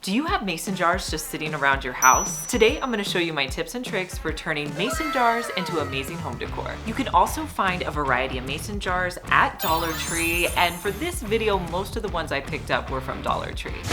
Do you have mason jars just sitting around your house? Today, I'm gonna show you my tips and tricks for turning mason jars into amazing home decor. You can also find a variety of mason jars at Dollar Tree, and for this video, most of the ones I picked up were from Dollar Tree.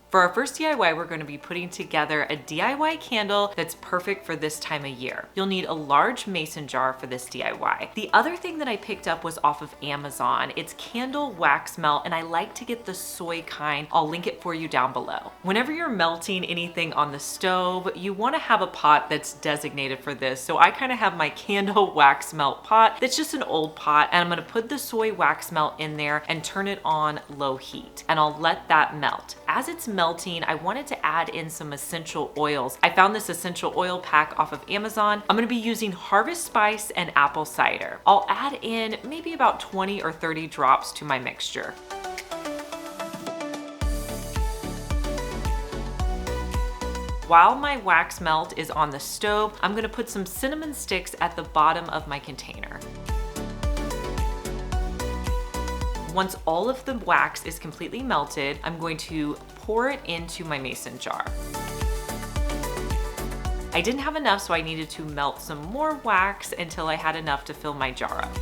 For our first DIY, we're going to be putting together a DIY candle that's perfect for this time of year. You'll need a large mason jar for this DIY. The other thing that I picked up was off of Amazon. It's candle wax melt, and I like to get the soy kind. I'll link it for you down below. Whenever you're melting anything on the stove, you want to have a pot that's designated for this. So I kind of have my candle wax melt pot that's just an old pot, and I'm going to put the soy wax melt in there and turn it on low heat, and I'll let that melt. As it's melting, I wanted to add in some essential oils. I found this essential oil pack off of Amazon. I'm gonna be using harvest spice and apple cider. I'll add in maybe about 20 or 30 drops to my mixture. While my wax melt is on the stove, I'm gonna put some cinnamon sticks at the bottom of my container. Once all of the wax is completely melted, I'm going to pour it into my mason jar. I didn't have enough, so I needed to melt some more wax until I had enough to fill my jar up.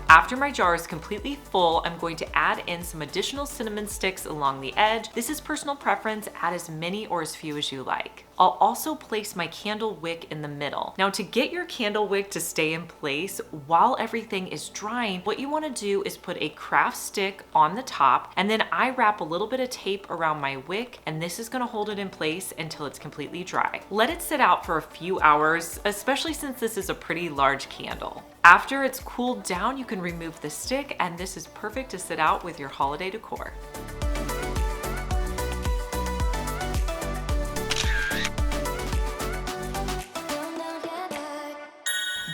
After my jar is completely full, I'm going to add in some additional cinnamon sticks along the edge. This is personal preference, add as many or as few as you like. I'll also place my candle wick in the middle. Now, to get your candle wick to stay in place while everything is drying, what you want to do is put a craft stick on the top, and then I wrap a little bit of tape around my wick, and this is going to hold it in place until it's completely dry. Let it sit out for a few hours, especially since this is a pretty large candle. After it's cooled down, you can remove the stick, and this is perfect to sit out with your holiday decor.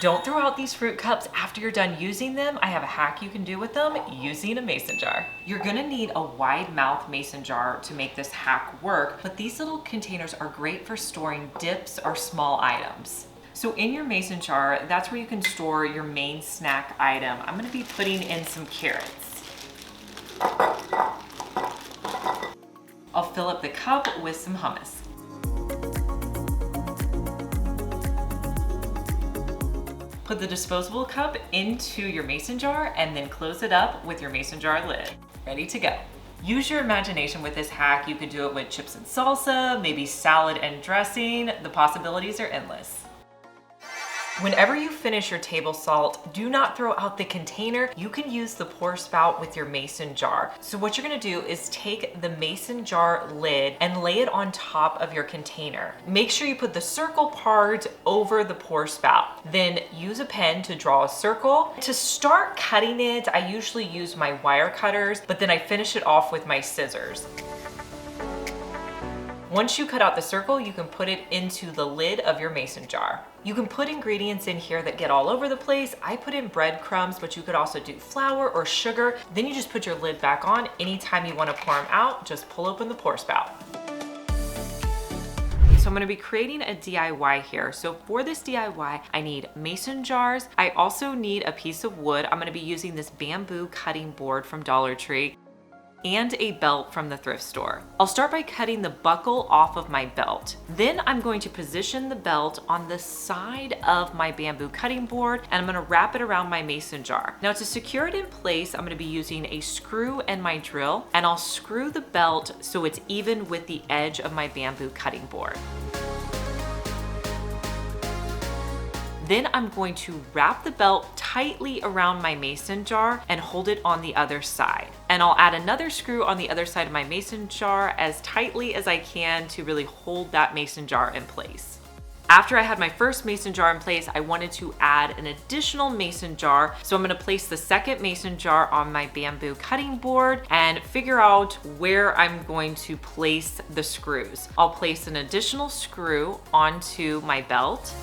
Don't throw out these fruit cups after you're done using them. I have a hack you can do with them using a mason jar. You're gonna need a wide mouth mason jar to make this hack work, but these little containers are great for storing dips or small items. So in your mason jar, that's where you can store your main snack item. I'm gonna be putting in some carrots. I'll fill up the cup with some hummus. Put the disposable cup into your mason jar and then close it up with your mason jar lid. Ready to go. Use your imagination with this hack. You could do it with chips and salsa, maybe salad and dressing. The possibilities are endless. Whenever you finish your table salt, do not throw out the container. You can use the pour spout with your mason jar. So what you're gonna do is take the mason jar lid and lay it on top of your container. Make sure you put the circle part over the pour spout. Then use a pen to draw a circle. To start cutting it, I usually use my wire cutters, but then I finish it off with my scissors. Once you cut out the circle, you can put it into the lid of your mason jar. You can put ingredients in here that get all over the place. I put in breadcrumbs, but you could also do flour or sugar. Then you just put your lid back on. Anytime you want to pour them out, just pull open the pour spout. So I'm gonna be creating a DIY here. So for this DIY, I need mason jars. I also need a piece of wood. I'm gonna be using this bamboo cutting board from Dollar Tree, and a belt from the thrift store. I'll start by cutting the buckle off of my belt. Then I'm going to position the belt on the side of my bamboo cutting board, and I'm gonna wrap it around my mason jar. Now, to secure it in place, I'm gonna be using a screw and my drill, and I'll screw the belt so it's even with the edge of my bamboo cutting board. Then I'm going to wrap the belt tightly around my mason jar and hold it on the other side. And I'll add another screw on the other side of my mason jar as tightly as I can to really hold that mason jar in place. After I had my first mason jar in place, I wanted to add an additional mason jar. So I'm gonna place the second mason jar on my bamboo cutting board and figure out where I'm going to place the screws. I'll place an additional screw onto my belt.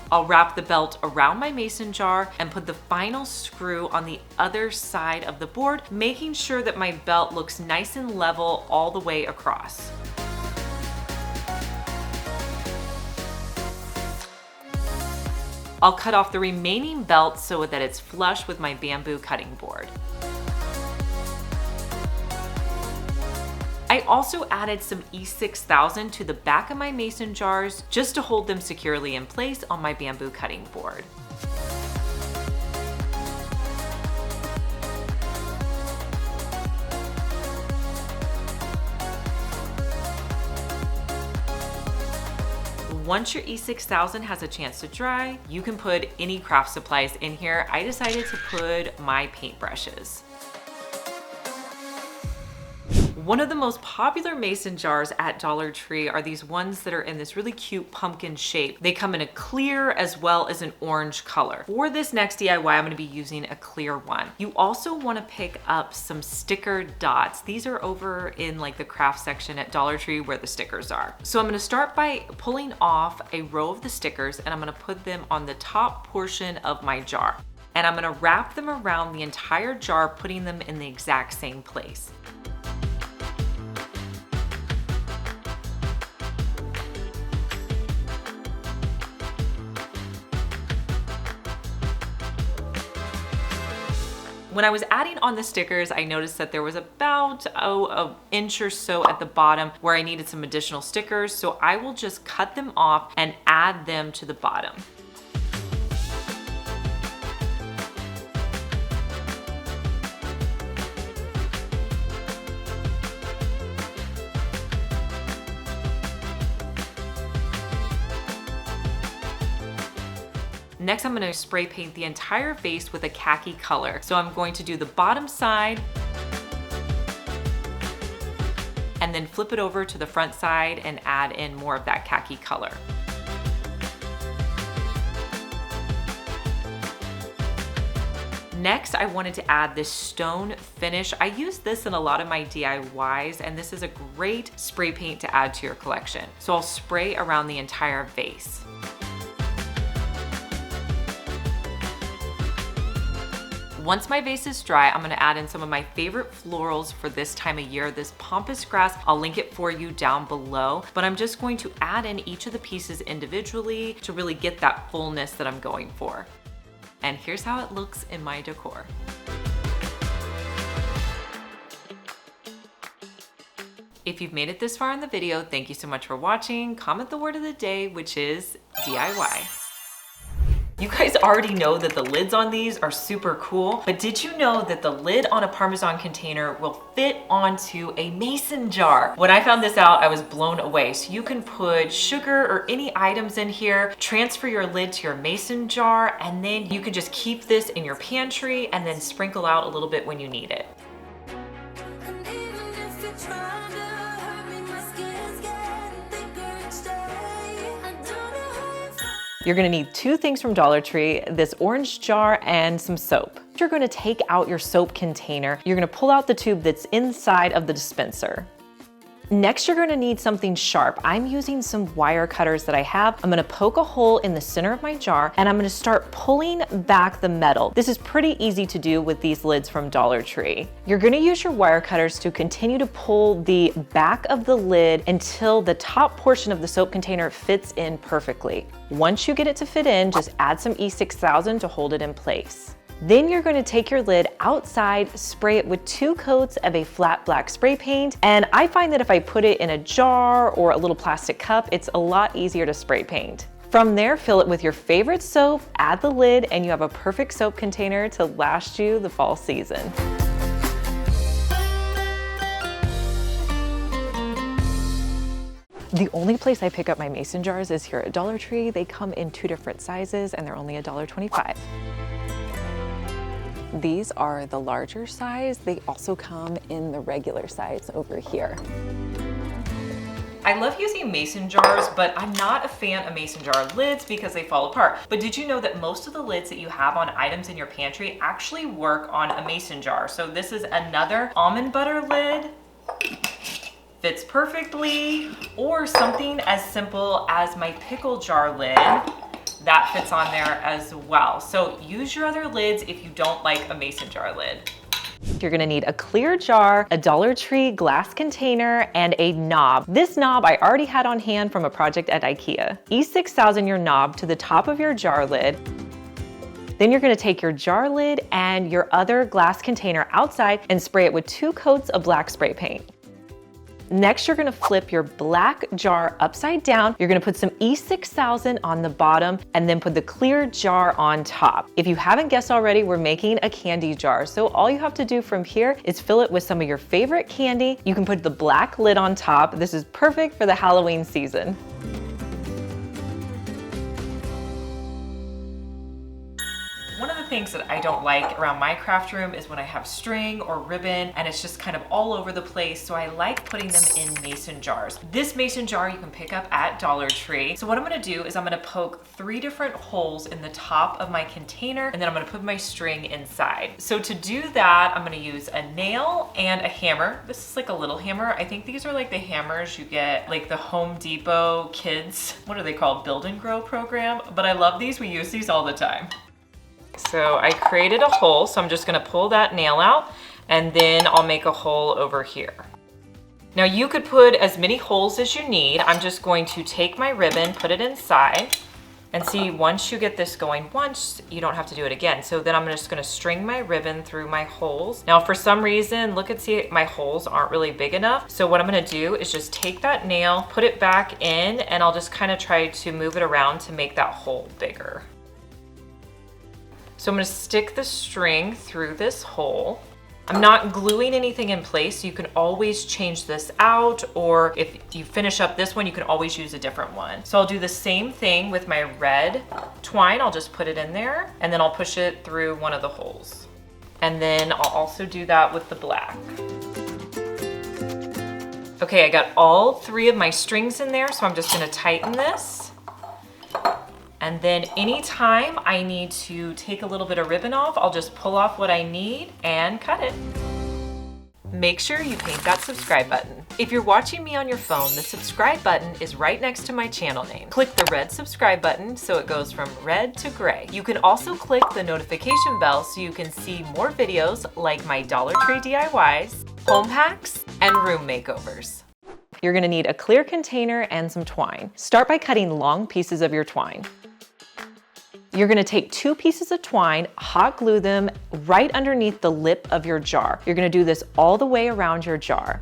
I'll wrap the belt around my mason jar and put the final screw on the other side of the board, making sure that my belt looks nice and level all the way across. I'll cut off the remaining belt so that it's flush with my bamboo cutting board. I also added some E6000 to the back of my mason jars just to hold them securely in place on my bamboo cutting board. Once your E6000 has a chance to dry, you can put any craft supplies in here. I decided to put my paintbrushes. One of the most popular mason jars at Dollar Tree are these ones that are in this really cute pumpkin shape. They come in a clear as well as an orange color. For this next DIY, I'm gonna be using a clear one. You also wanna pick up some sticker dots. These are over in like the craft section at Dollar Tree where the stickers are. So I'm gonna start by pulling off a row of the stickers and I'm gonna put them on the top portion of my jar. And I'm gonna wrap them around the entire jar, putting them in the exact same place. When I was adding on the stickers, I noticed that there was about an inch or so at the bottom where I needed some additional stickers, so I will just cut them off and add them to the bottom. Next, I'm gonna spray paint the entire vase with a khaki color. So I'm going to do the bottom side and then flip it over to the front side and add in more of that khaki color. Next, I wanted to add this stone finish. I use this in a lot of my DIYs, and this is a great spray paint to add to your collection. So I'll spray around the entire vase. Once my vase is dry, I'm gonna add in some of my favorite florals for this time of year, this pampas grass. I'll link it for you down below, but I'm just going to add in each of the pieces individually to really get that fullness that I'm going for. And here's how it looks in my decor. If you've made it this far in the video, thank you so much for watching. Comment the word of the day, which is DIY. You guys already know that the lids on these are super cool, but did you know that the lid on a Parmesan container will fit onto a mason jar? When I found this out, I was blown away. So you can put sugar or any items in here, transfer your lid to your mason jar, and then you can just keep this in your pantry and then sprinkle out a little bit when you need it. You're gonna need two things from Dollar Tree, this orange jar and some soap. You're gonna take out your soap container. You're gonna pull out the tube that's inside of the dispenser. Next, you're gonna need something sharp. I'm using some wire cutters that I have. I'm gonna poke a hole in the center of my jar and I'm gonna start pulling back the metal. This is pretty easy to do with these lids from Dollar Tree. You're gonna use your wire cutters to continue to pull the back of the lid until the top portion of the soap container fits in perfectly. Once you get it to fit in, just add some E6000 to hold it in place. Then you're going to take your lid outside, spray it with 2 coats of a flat black spray paint. And I find that if I put it in a jar or a little plastic cup, it's a lot easier to spray paint. From there, fill it with your favorite soap, add the lid, and you have a perfect soap container to last you the fall season. The only place I pick up my mason jars is here at Dollar Tree. They come in 2 different sizes and they're only $1.25. These are the larger size. They also come in the regular size over here. I love using mason jars, but I'm not a fan of mason jar lids because they fall apart. But did you know that most of the lids that you have on items in your pantry actually work on a mason jar? So this is another almond butter lid. Fits perfectly, or something as simple as my pickle jar lid. That fits on there as well. So use your other lids if you don't like a mason jar lid. You're gonna need a clear jar, a Dollar Tree glass container, and a knob. This knob I already had on hand from a project at IKEA. E6000 your knob to the top of your jar lid. Then you're gonna take your jar lid and your other glass container outside and spray it with 2 coats of black spray paint. Next, you're gonna flip your black jar upside down. You're gonna put some E6000 on the bottom and then put the clear jar on top. If you haven't guessed already, we're making a candy jar. So all you have to do from here is fill it with some of your favorite candy. You can put the black lid on top. This is perfect for the Halloween season. One of the things that I don't like around my craft room is when I have string or ribbon and it's just kind of all over the place, so I like putting them in mason jars. This mason jar you can pick up at Dollar Tree. So what I'm gonna do is I'm gonna poke 3 different holes in the top of my container and then I'm gonna put my string inside. So to do that, I'm gonna use a nail and a hammer. This is like a little hammer. I think these are like the hammers you get like the Home Depot kids, what are they called? Build and Grow program. But I love these, we use these all the time. So I created a hole, so I'm just gonna pull that nail out and then I'll make a hole over here. Now you could put as many holes as you need. I'm just going to take my ribbon, put it inside, and see, once you get this going once, you don't have to do it again. So then I'm just gonna string my ribbon through my holes. Now for some reason, look and see, my holes aren't really big enough. So what I'm gonna do is just take that nail, put it back in, and I'll just kind of try to move it around to make that hole bigger. So I'm gonna stick the string through this hole. I'm not gluing anything in place. You can always change this out, or if you finish up this one, you can always use a different one. So I'll do the same thing with my red twine. I'll just put it in there and then I'll push it through one of the holes. And then I'll also do that with the black. Okay, I got all 3 of my strings in there, so I'm just gonna tighten this. And then anytime I need to take a little bit of ribbon off, I'll just pull off what I need and cut it. Make sure you paint that subscribe button. If you're watching me on your phone, the subscribe button is right next to my channel name. Click the red subscribe button so it goes from red to gray. You can also click the notification bell so you can see more videos like my Dollar Tree DIYs, home hacks, and room makeovers. You're gonna need a clear container and some twine. Start by cutting long pieces of your twine. You're gonna take 2 pieces of twine, hot glue them right underneath the lip of your jar. You're gonna do this all the way around your jar.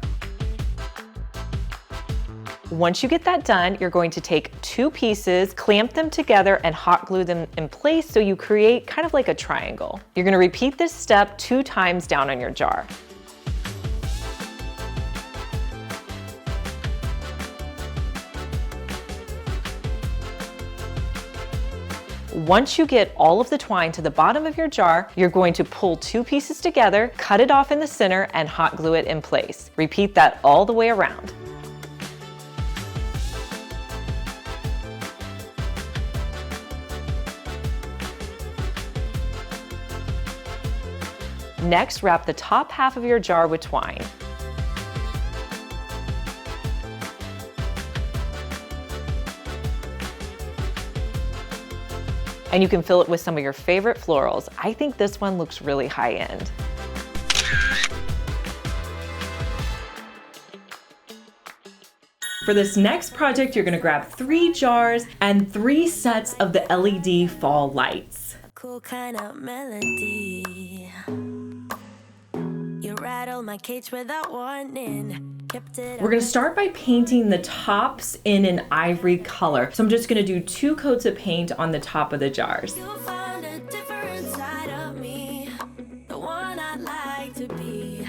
Once you get that done, you're going to take 2 pieces, clamp them together, and hot glue them in place so you create kind of like a triangle. You're gonna repeat this step 2 times down on your jar. Once you get all of the twine to the bottom of your jar, you're going to pull 2 pieces together, cut it off in the center, and hot glue it in place. Repeat that all the way around. Next, wrap the top half of your jar with twine. And you can fill it with some of your favorite florals. I think this one looks really high end. For this next project, you're gonna grab 3 jars and 3 sets of the LED fall lights. Cool kind of melody. You rattle my cage without warning. We're gonna start by painting the tops in an ivory color. So I'm just gonna do 2 coats of paint on the top of the jars. You'll find a different side of me, the one I'd like to be,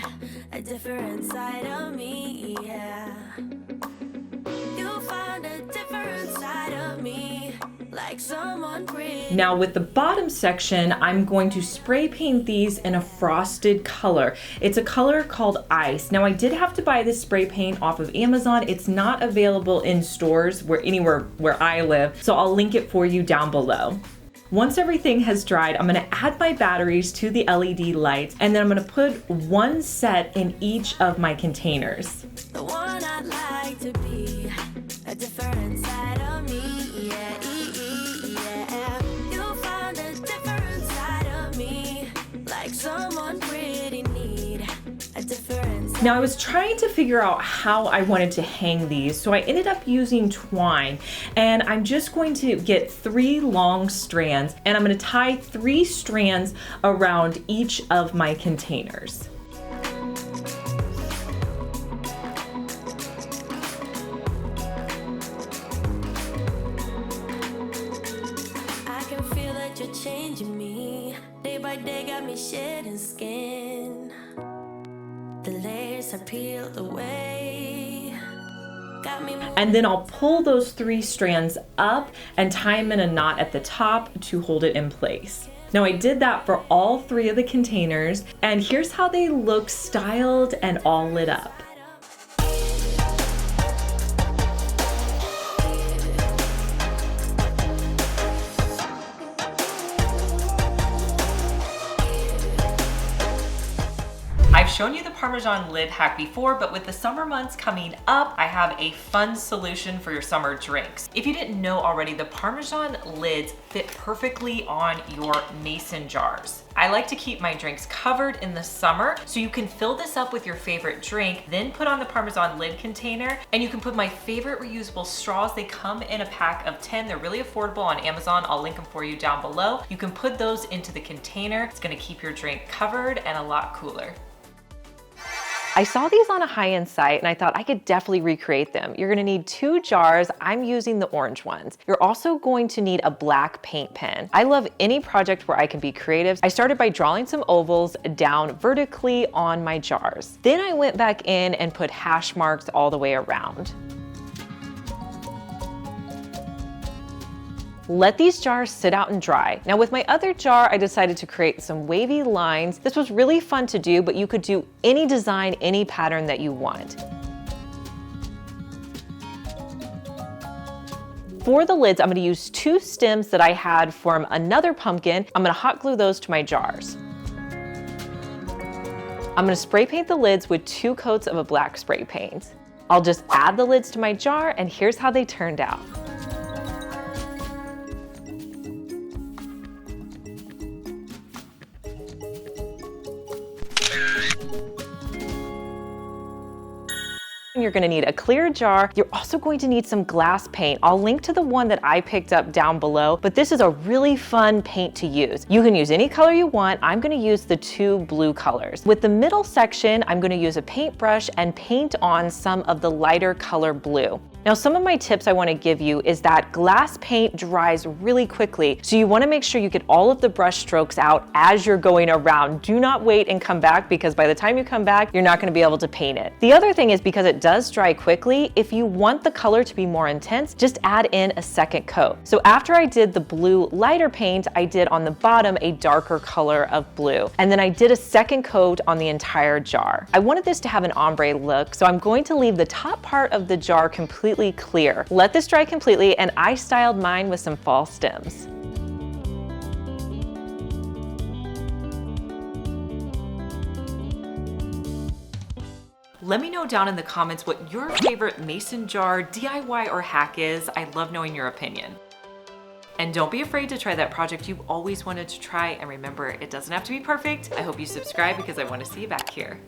a different side of me, yeah. You'll find a different side of me, like someone pretty. Now with the bottom section, I'm going to spray paint these in a frosted color. It's a color called Ice. Now I did have to buy this spray paint off of Amazon. It's not available in stores anywhere where I live, so I'll link it for you down below. Once everything has dried, I'm gonna add my batteries to the LED lights, and then I'm gonna put 1 set in each of my containers. The one I'd like to be, a different side of me, yeah, yeah. You'll find a different side of me, like someone pretty neat. Now I was trying to figure out how I wanted to hang these, so I ended up using twine, and I'm just going to get 3 long strands, and I'm going to tie 3 strands around each of my containers. I can feel that you're changing me. Day by day got me shedding skin. The layers are peeled away. Got me. And then I'll pull those 3 strands up and tie them in a knot at the top to hold it in place. Now I did that for all 3 of the containers, and here's how they look styled and all lit up. I've shown you the Parmesan lid hack before, but with the summer months coming up, I have a fun solution for your summer drinks. If you didn't know already, the Parmesan lids fit perfectly on your mason jars. I like to keep my drinks covered in the summer, so you can fill this up with your favorite drink, then put on the Parmesan lid container, and you can put my favorite reusable straws. They come in a pack of 10. They're really affordable on Amazon. I'll link them for you down below. You can put those into the container. It's gonna keep your drink covered and a lot cooler. I saw these on a high-end site and I thought I could definitely recreate them. You're gonna need 2 jars. I'm using the orange ones. You're also going to need a black paint pen. I love any project where I can be creative. I started by drawing some ovals down vertically on my jars. Then I went back in and put hash marks all the way around. Let these jars sit out and dry. Now with my other jar, I decided to create some wavy lines. This was really fun to do, but you could do any design, any pattern that you want. For the lids, I'm gonna use 2 stems that I had from another pumpkin. I'm gonna hot glue those to my jars. I'm gonna spray paint the lids with 2 coats of a black spray paint. I'll just add the lids to my jar, and here's how they turned out. You're gonna need a clear jar. You're also going to need some glass paint. I'll link to the one that I picked up down below, but this is a really fun paint to use. You can use any color you want. I'm gonna use the 2 blue colors. With the middle section, I'm gonna use a paintbrush and paint on some of the lighter color blue. Now, some of my tips I wanna give you is that glass paint dries really quickly, so you wanna make sure you get all of the brush strokes out as you're going around. Do not wait and come back, because by the time you come back, you're not gonna be able to paint it. The other thing is, because it does dry quickly, if you want the color to be more intense, just add in a second coat. So after I did the blue lighter paint, I did on the bottom a darker color of blue, and then I did a second coat on the entire jar. I wanted this to have an ombre look, so I'm going to leave the top part of the jar completely clear. Let this dry completely, and I styled mine with some fall stems. Let me know down in the comments what your favorite mason jar, DIY, or hack is. I love knowing your opinion. And don't be afraid to try that project you've always wanted to try, and remember, it doesn't have to be perfect. I hope you subscribe because I want to see you back here.